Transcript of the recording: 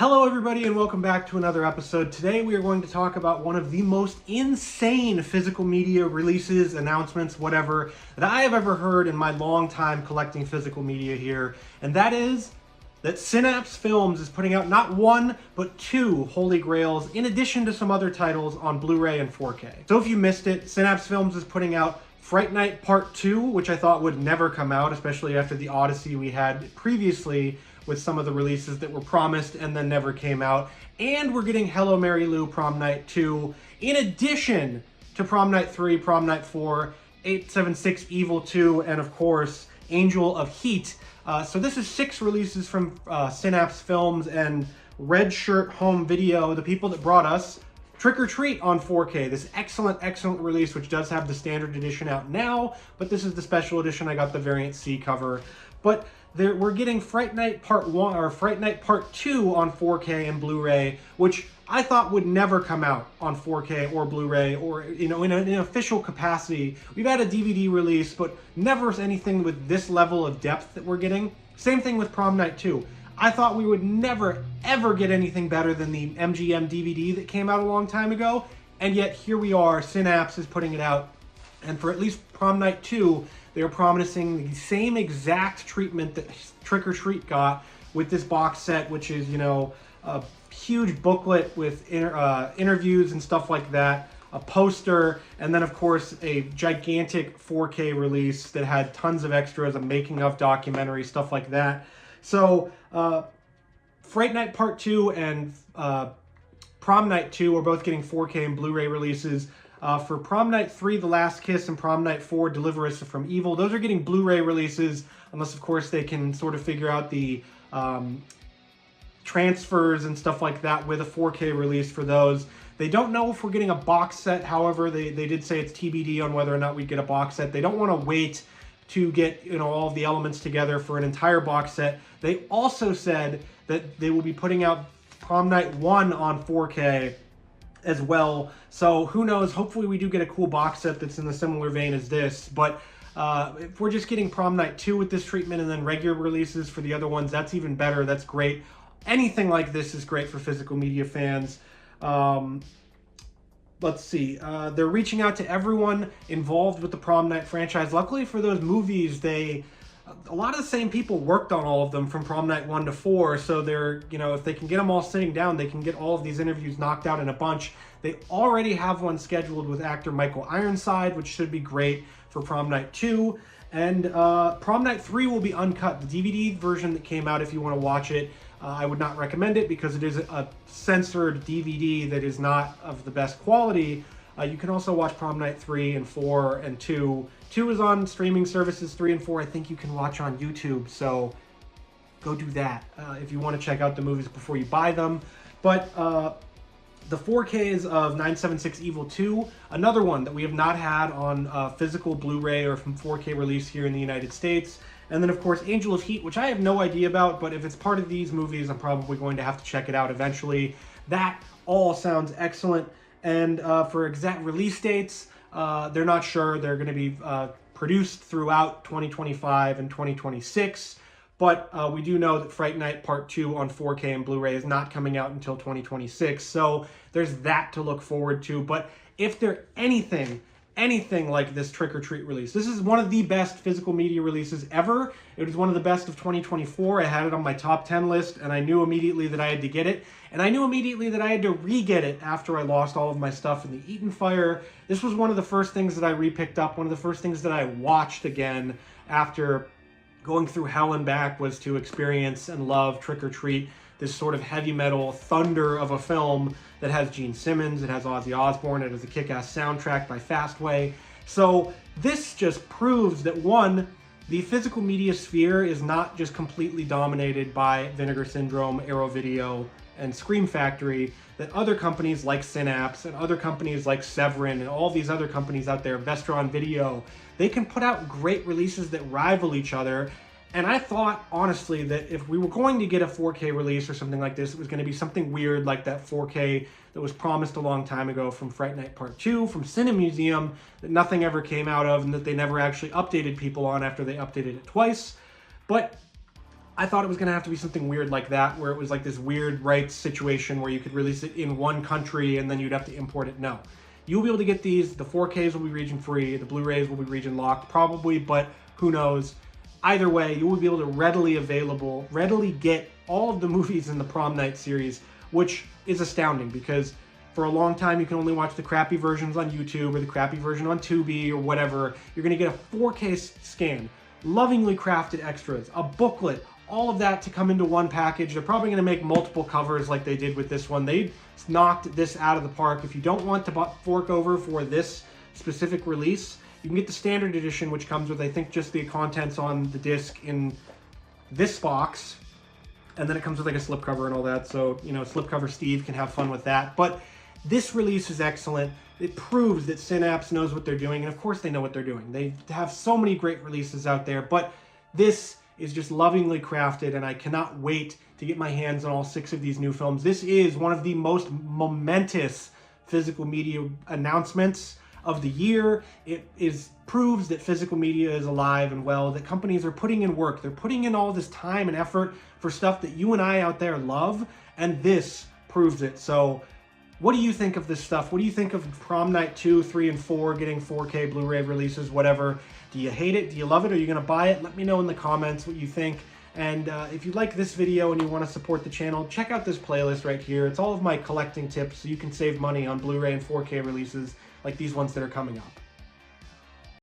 Hello everybody and welcome back to another episode. Today we are going to talk about one of the most insane physical media releases, announcements, whatever, that I have ever heard in my long time collecting physical media here. And that is that Synapse Films is putting out not one, but two Holy Grails in addition to some other titles on Blu-ray and 4K. So if you missed it, Synapse Films is putting out Fright Night Part 2, which I thought would never come out, especially after the odyssey we had previously with some of the releases that were promised and then never came out. And we're getting Hello Mary Lou Prom Night 2, in addition to Prom Night 3, Prom Night 4, 876 Evil 2, and of course, Angel of Heat. So this is 6 releases from Synapse Films and Red Shirt Home Video, the people that brought us Trick or Treat on 4K. This excellent release, which does have the standard edition out now, but this is the special edition. I got the variant C cover. But we're getting Fright Night Part 1 or Fright Night Part 2 on 4K and Blu-ray, which I thought would never come out on 4K or Blu-ray or, you know, in an official capacity. We've had a DVD release, but never anything with this level of depth that we're getting. Same thing with Prom Night 2. I thought we would never, ever get anything better than the MGM DVD that came out a long time ago, and yet here we are, Synapse is putting it out, and for at least Prom Night 2, they're promising the same exact treatment that Trick or Treat got with this box set, which is, you know, a huge booklet with interviews and stuff like that, a poster, and then of course a gigantic 4K release that had tons of extras, a making of documentary, stuff like that. So Fright Night Part 2 and Prom Night 2 are both getting 4K and Blu-ray releases. For Prom Night 3, The Last Kiss, and Prom Night 4, Deliver Us from Evil, those are getting Blu-ray releases, unless of course they can sort of figure out the transfers and stuff like that with a 4K release for those. They don't know if we're getting a box set, however, they did say it's TBD on whether or not we get a box set. They don't want to wait to get, you know, all of the elements together for an entire box set. They also said that they will be putting out Prom Night 1 on 4K as well. So who knows, hopefully we do get a cool box set that's in the similar vein as this. But if we're just getting Prom Night 2 with this treatment and then regular releases for the other ones, that's even better. That's great. Anything like this is great for physical media fans. Let's see, they're reaching out to everyone involved with the Prom Night franchise. Luckily for those movies, a lot of the same people worked on all of them from Prom Night 1 to 4, so they're, you know, if they can get them all sitting down, they can get all of these interviews knocked out in a bunch. They already have one scheduled with actor Michael Ironside, which should be great for Prom Night 2, and Prom Night 3 will be uncut. The DVD version that came out, if you want to watch it, I would not recommend it because it is a censored DVD that is not of the best quality. You can also watch Prom Night 3 and 4 and 2. 2 is on streaming services, 3 and 4 I think you can watch on YouTube, so go do that if you want to check out the movies before you buy them. But the 4Ks of 976 Evil 2, another one that we have not had on physical Blu-ray or from 4K release here in the United States. And then, of course, Angel of Heat, which I have no idea about, but if it's part of these movies, I'm probably going to have to check it out eventually. That all sounds excellent. And for exact release dates, they're not sure. They're going to be produced throughout 2025 and 2026. But we do know that Fright Night Part 2 on 4K and Blu-ray is not coming out until 2026. So there's that to look forward to. But if they're anything like this Trick or Treat release, this is one of the best physical media releases ever. It was one of the best of 2024. I had it on my top 10 list, and I knew immediately that I had to get it. And I knew immediately that I had to re-get it after I lost all of my stuff in the Eaton fire. This was one of the first things that I re-picked up, one of the first things that I watched again after going through hell and back, was to experience and love Trick or Treat, this sort of heavy metal thunder of a film that has Gene Simmons, it has Ozzy Osbourne, it has a kick-ass soundtrack by Fastway. So this just proves that, one, the physical media sphere is not just completely dominated by Vinegar Syndrome, Arrow Video, and Scream Factory, that other companies like Synapse and other companies like Severin and all these other companies out there, Vestron Video, they can put out great releases that rival each other. And I thought, honestly, that if we were going to get a 4K release or something like this, it was going to be something weird like that 4K that was promised a long time ago from Fright Night Part 2, from Cinemuseum, that nothing ever came out of and that they never actually updated people on after they updated it twice. But I thought it was going to have to be something weird like that, where it was like this weird rights situation where you could release it in one country and then you'd have to import it. No. You'll be able to get these. The 4Ks will be region free. The Blu-rays will be region locked, probably, but who knows. Either way, you will be able to readily get all of the movies in the Prom Night series, which is astounding because for a long time you can only watch the crappy versions on YouTube or the crappy version on Tubi or whatever. You're going to get a 4K scan, lovingly crafted extras, a booklet, all of that to come into one package. They're probably going to make multiple covers like they did with this one. They knocked this out of the park. If you don't want to fork over for this specific release, you can get the standard edition, which comes with, I think, just the contents on the disc in this box. And then it comes with like a slipcover and all that. So, you know, slipcover Steve can have fun with that. But this release is excellent. It proves that Synapse knows what they're doing. And of course they know what they're doing. They have so many great releases out there. But this is just lovingly crafted, and I cannot wait to get my hands on all 6 of these new films. This is one of the most momentous physical media announcements of the year. It proves that physical media is alive and well, that companies are putting in work. They're putting in all this time and effort for stuff that you and I out there love, and this proves it. So what do you think of this stuff? What do you think of Prom Night 2, 3, and 4 getting 4K Blu-ray releases, whatever? Do you hate it? Do you love it? Are you going to buy it? Let me know in the comments what you think. And if you like this video and you want to support the channel, check out this playlist right here. It's all of my collecting tips so you can save money on Blu-ray and 4K releases like these ones that are coming up.